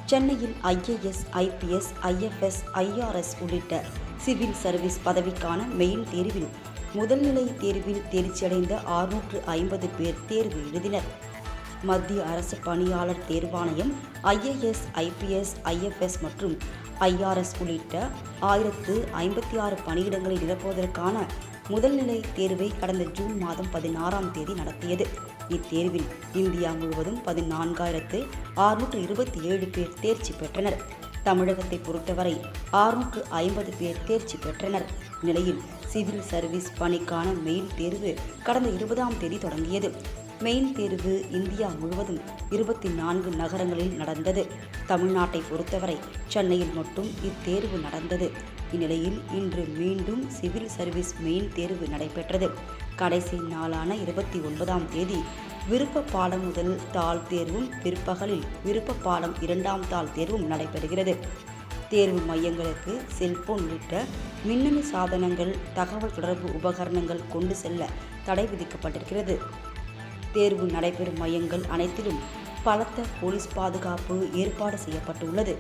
சென்னையில் IAS, IPS, IFS, IRS உள்ளிட்ட civil service பதவிக்கான மெயின் தேர்வில் முதல்நிலை தேர்வில் தேர்ச்சியடைந்த 650 பேர் தேர்வு எழுதினர். மத்திய அரசு பணியாளர் தேர்வாணையம் IAS, IPS, IFS மற்றும் IRS உள்ளிட்ட 1056 பணியிடங்களை நிரப்புவதற்கான முதல்நிலை தேர்வை கடந்த ஜூன் மாதம் 16ஆம் தேதி நடத்தியது. இத்தேர்வில் இந்தியா முழுவதும் 14,627 பேர் தேர்ச்சி பெற்றனர். தமிழகத்தை பொறுத்தவரை 650 பேர் தேர்ச்சி பெற்றனர். நிலையில் சிவில் சர்வீஸ் பணிக்கான மெயின் தேர்வு கடந்த 20ஆம் தேதி தொடங்கியது. மெயின் தேர்வு இந்தியா முழுவதும் 24 நகரங்களில் நடந்தது. தமிழ்நாட்டை பொறுத்தவரை சென்னையில் மட்டும் இத்தேர்வு நடந்தது. இந்நிலையில் இன்று மீண்டும் சிவில் சர்வீஸ் மெயின் தேர்வு நடைபெற்றது. கடைசி நாளான 29ஆம் தேதி விருப்ப பாடம் முதல் தாள் தேர்வும் பிற்பகலில் விருப்ப பாடம் 2ஆம் தாள் தேர்வும் நடைபெறுகிறது. தேர்வு மையங்களுக்கு செல்போன் உள்ளிட்ட மின்னணு சாதனங்கள், தகவல் தொடர்பு உபகரணங்கள் கொண்டு செல்ல தடை விதிக்கப்பட்டிருக்கிறது. தேர்வு நடைபெறும் மையங்கள் அனைத்திலும் பலத்த போலீஸ் பாதுகாப்பு ஏற்பாடு செய்யப்பட்டுள்ளது.